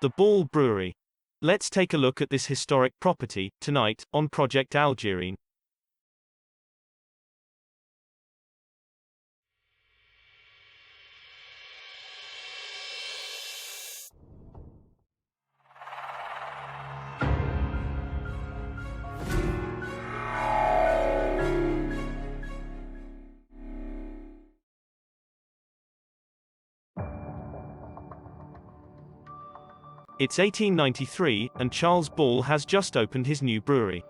The Ball Brewery. Let's take a look at this historic property, tonight, on Project Algerine. It's 1893, and Charles Ball has just opened his new brewery.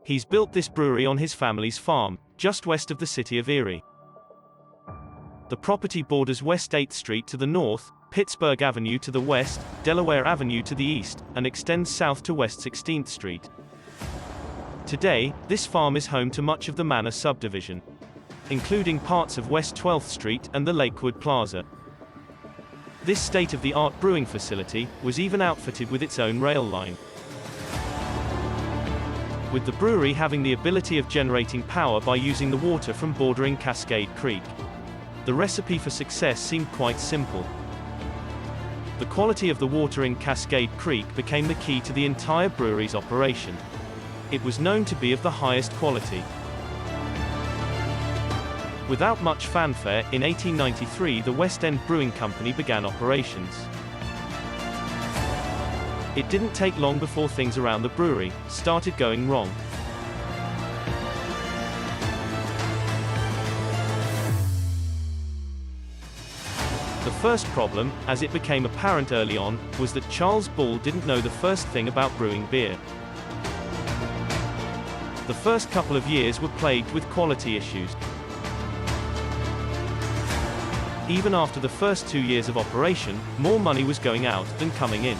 He's built this brewery on his family's farm, just west of the city of Erie. The property borders West 8th Street to the north, Pittsburgh Avenue to the west, Delaware Avenue to the east, and extends south to West 16th Street. Today, this farm is home to much of the Manor subdivision, including parts of West 12th Street and the Lakewood Plaza. This state-of-the-art brewing facility was even outfitted with its own rail line. With the brewery having the ability of generating power by using the water from bordering Cascade Creek, the recipe for success seemed quite simple. The quality of the water in Cascade Creek became the key to the entire brewery's operation. It was known to be of the highest quality. Without much fanfare, in 1893 the West End Brewing Company began operations. It didn't take long before things around the brewery started going wrong. The first problem, as it became apparent early on, was that Charles Ball didn't know the first thing about brewing beer. The first couple of years were plagued with quality issues. Even after the first 2 years of operation, more money was going out than coming in.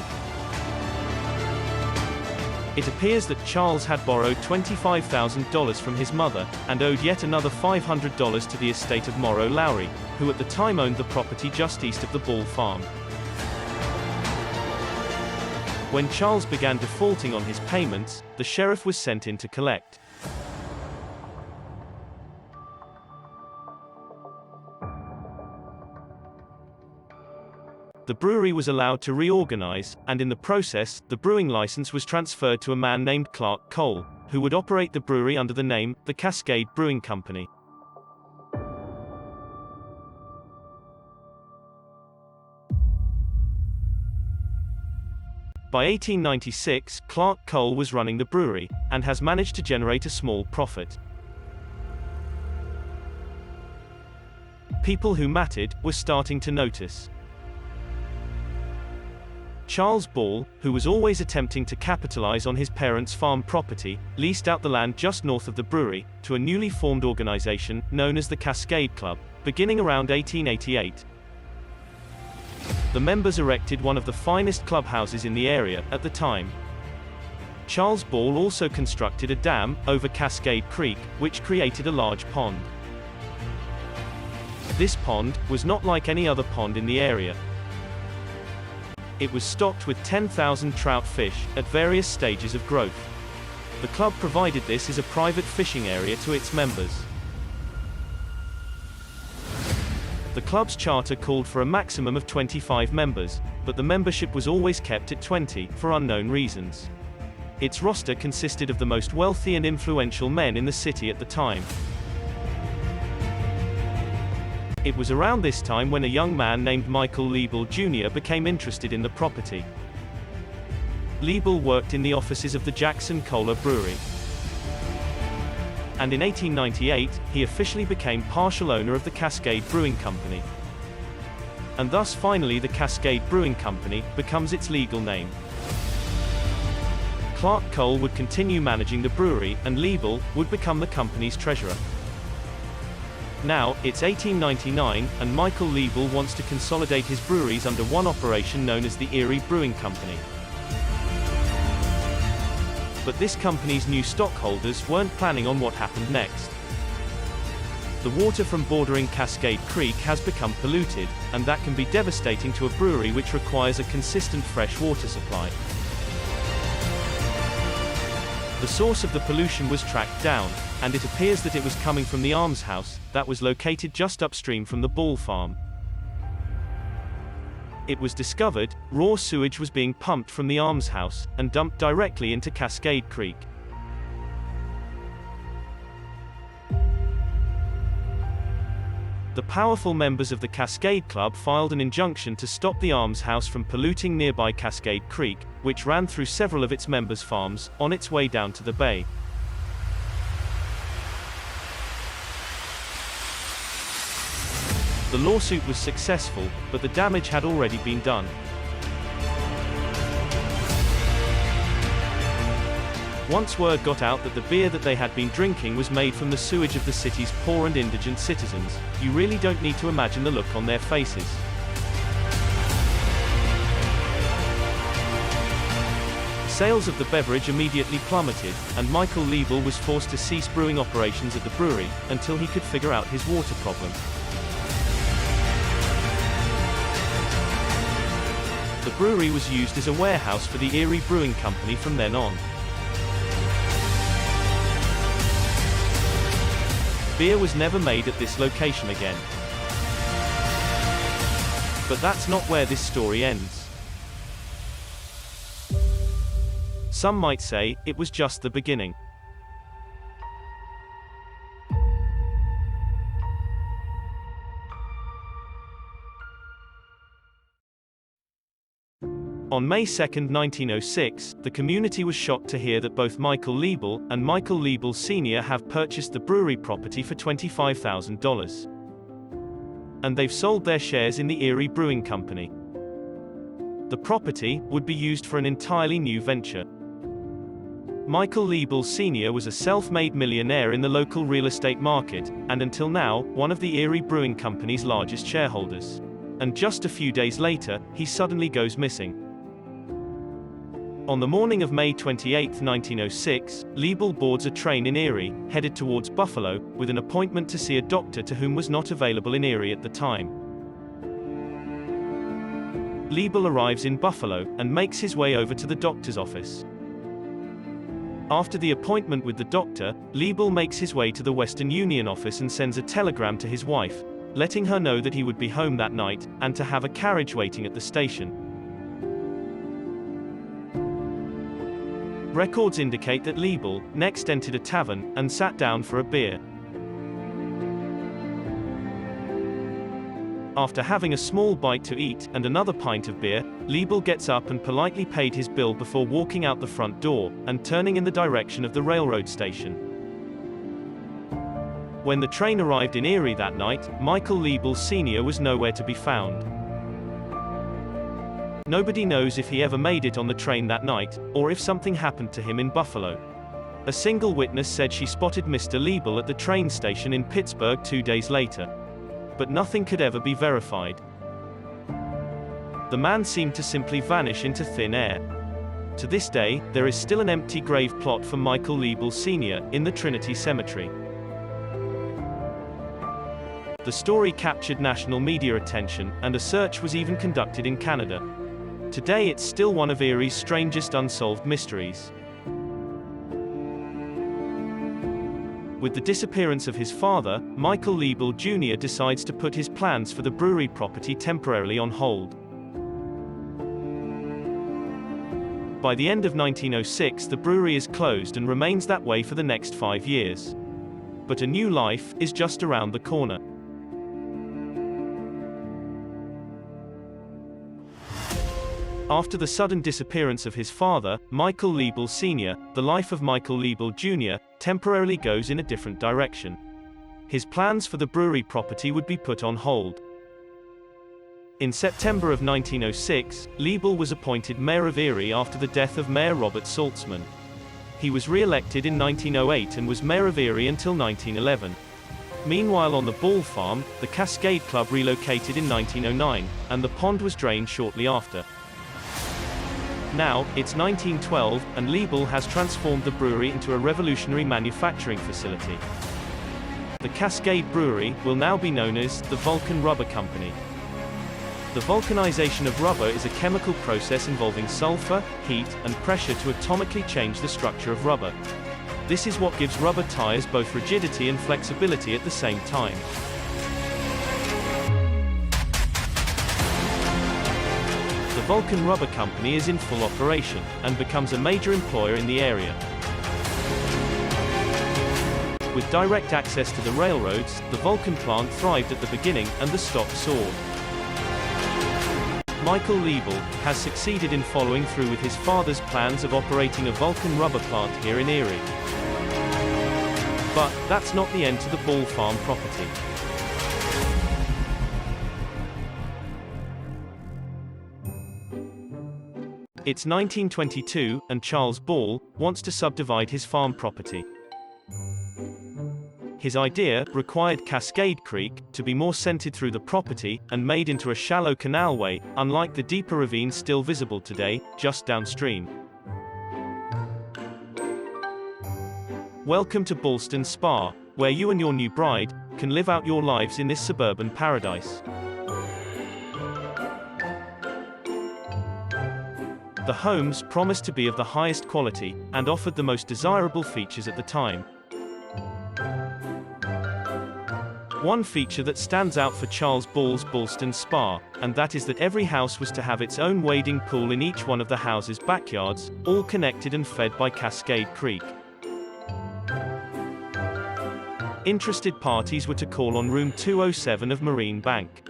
It appears that Charles had borrowed $25,000 from his mother, and owed yet another $500 to the estate of Morrow Lowry, who at the time owned the property just east of the Ball farm. When Charles began defaulting on his payments, the sheriff was sent in to collect. The brewery was allowed to reorganize, and in the process, the brewing license was transferred to a man named Clark Cole, who would operate the brewery under the name, the Cascade Brewing Company. By 1896, Clark Cole was running the brewery, and has managed to generate a small profit. People who mattered were starting to notice. Charles Ball, who was always attempting to capitalize on his parents' farm property, leased out the land just north of the brewery, to a newly formed organization, known as the Cascade Club, beginning around 1888. The members erected one of the finest clubhouses in the area, at the time. Charles Ball also constructed a dam, over Cascade Creek, which created a large pond. This pond was not like any other pond in the area. It was stocked with 10,000 trout fish, at various stages of growth. The club provided this as a private fishing area to its members. The club's charter called for a maximum of 25 members, but the membership was always kept at 20, for unknown reasons. Its roster consisted of the most wealthy and influential men in the city at the time. It was around this time when a young man named Michael Libel Jr. became interested in the property. Libel worked in the offices of the Jackson Cola Brewery. And in 1898, he officially became partial owner of the Cascade Brewing Company. And thus finally the Cascade Brewing Company becomes its legal name. Clark Cole would continue managing the brewery, and Libel would become the company's treasurer. Now, it's 1899, and Michael Libel wants to consolidate his breweries under one operation known as the Erie Brewing Company. But this company's new stockholders weren't planning on what happened next. The water from bordering Cascade Creek has become polluted, and that can be devastating to a brewery which requires a consistent fresh water supply. The source of the pollution was tracked down, and it appears that it was coming from the almshouse that was located just upstream from the Ball farm. it was discovered, raw sewage was being pumped from the almshouse, and dumped directly into Cascade Creek. The powerful members of the Cascade Club filed an injunction to stop the almshouse from polluting nearby Cascade Creek, which ran through several of its members' farms, on its way down to the bay. The lawsuit was successful, but the damage had already been done. Once word got out that the beer that they had been drinking was made from the sewage of the city's poor and indigent citizens, you really don't need to imagine the look on their faces. Sales of the beverage immediately plummeted, and Michael Libel was forced to cease brewing operations at the brewery, until he could figure out his water problem. The brewery was used as a warehouse for the Erie Brewing Company from then on. Beer was never made at this location again. But that's not where this story ends. Some might say, it was just the beginning. On May 2, 1906, the community was shocked to hear that both Michael Libel and Michael Libel Sr. have purchased the brewery property for $25,000. And they've sold their shares in the Erie Brewing Company. The property would be used for an entirely new venture. Michael Libel Sr. was a self-made millionaire in the local real estate market, and until now, one of the Erie Brewing Company's largest shareholders. And just a few days later, he suddenly goes missing. On the morning of May 28, 1906, Libel boards a train in Erie, headed towards Buffalo, with an appointment to see a doctor to whom was not available in Erie at the time. Libel arrives in Buffalo, and makes his way over to the doctor's office. After the appointment with the doctor, Libel makes his way to the Western Union office and sends a telegram to his wife, letting her know that he would be home that night, and to have a carriage waiting at the station. Records indicate that Libel next entered a tavern, and sat down for a beer. After having a small bite to eat, and another pint of beer, Libel gets up and politely paid his bill before walking out the front door, and turning in the direction of the railroad station. When the train arrived in Erie that night, Michael Libel Sr. was nowhere to be found. Nobody knows if he ever made it on the train that night, or if something happened to him in Buffalo. A single witness said she spotted Mr. Libel at the train station in Pittsburgh 2 days later. But nothing could ever be verified. The man seemed to simply vanish into thin air. To this day, there is still an empty grave plot for Michael Libel Sr. in the Trinity Cemetery. The story captured national media attention, and a search was even conducted in Canada. Today it's still one of Erie's strangest unsolved mysteries. With the disappearance of his father, Michael Libel Jr. decides to put his plans for the brewery property temporarily on hold. By the end of 1906, the brewery is closed and remains that way for the next 5 years. But a new life is just around the corner. After the sudden disappearance of his father, Michael Libel Sr., the life of Michael Libel Jr. temporarily goes in a different direction. His plans for the brewery property would be put on hold. In September of 1906, Libel was appointed mayor of Erie after the death of Mayor Robert Saltzman. He was re-elected in 1908 and was mayor of Erie until 1911. Meanwhile, on the Ball farm, the Cascade Club relocated in 1909, and the pond was drained shortly after. Now, it's 1912, and Libel has transformed the brewery into a revolutionary manufacturing facility. The Cascade Brewery will now be known as the Vulcan Rubber Company. The vulcanization of rubber is a chemical process involving sulfur, heat, and pressure to atomically change the structure of rubber. This is what gives rubber tires both rigidity and flexibility at the same time. the Vulcan Rubber Company is in full operation, and becomes a major employer in the area. With direct access to the railroads, the Vulcan plant thrived at the beginning, and the stock soared. Michael Libel has succeeded in following through with his father's plans of operating a Vulcan rubber plant here in Erie. But that's not the end to the Ball Farm property. It's 1922, and Charles Ball wants to subdivide his farm property. His idea required Cascade Creek to be more centered through the property and made into a shallow canalway, unlike the deeper ravine still visible today, just downstream. Welcome to Ballston Spa, where you and your new bride can live out your lives in this suburban paradise. The homes promised to be of the highest quality and offered the most desirable features at the time. One feature that stands out for Charles Ball's Ballston Spa, and that is that every house was to have its own wading pool in each one of the house's backyards, all connected and fed by Cascade Creek. Interested parties were to call on room 207 of Marine Bank.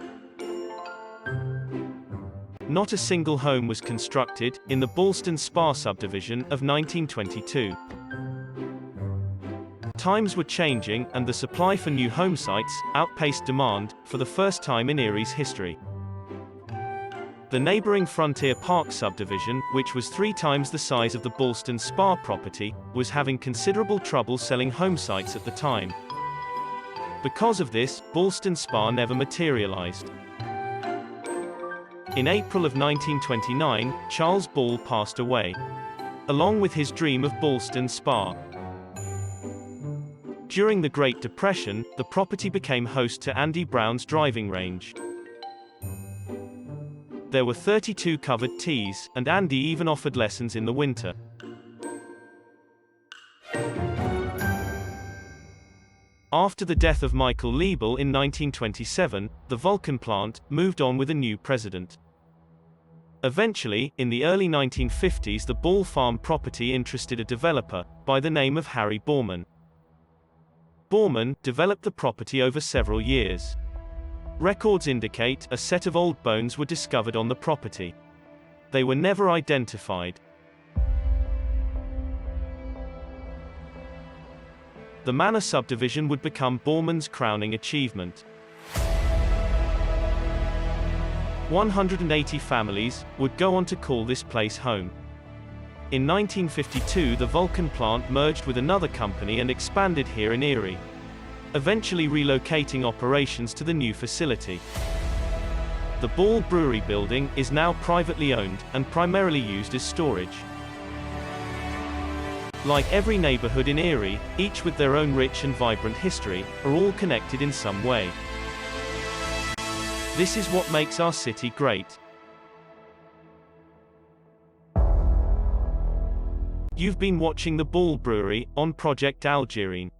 Not a single home was constructed in the Ballston Spa subdivision of 1922. Times were changing, and the supply for new home sites outpaced demand for the first time in Erie's history. The neighboring Frontier Park subdivision, which was 3 times the size of the Ballston Spa property, was having considerable trouble selling home sites at the time. Because of this, Ballston Spa never materialized. In April of 1929, Charles Ball passed away, along with his dream of Ballston Spa. During the Great Depression, the property became host to Andy Brown's driving range. There were 32 covered tees, and Andy even offered lessons in the winter. After the death of Michael Libel in 1927, the Vulcan plant moved on with a new president. Eventually, in the early 1950s, the Ball Farm property interested a developer by the name of Harry Borman. Borman developed the property over several years. Records indicate a set of old bones were discovered on the property. They were never identified. The Manor subdivision would become Borman's crowning achievement. 180 families would go on to call this place home. In 1952, the Vulcan plant merged with another company and expanded here in Erie, eventually relocating operations to the new facility. The Ball Brewery building is now privately owned and primarily used as storage. Like every neighborhood in Erie, each with their own rich and vibrant history, are all connected in some way. This is what makes our city great. You've been watching the Ball Brewery on Project Algerine.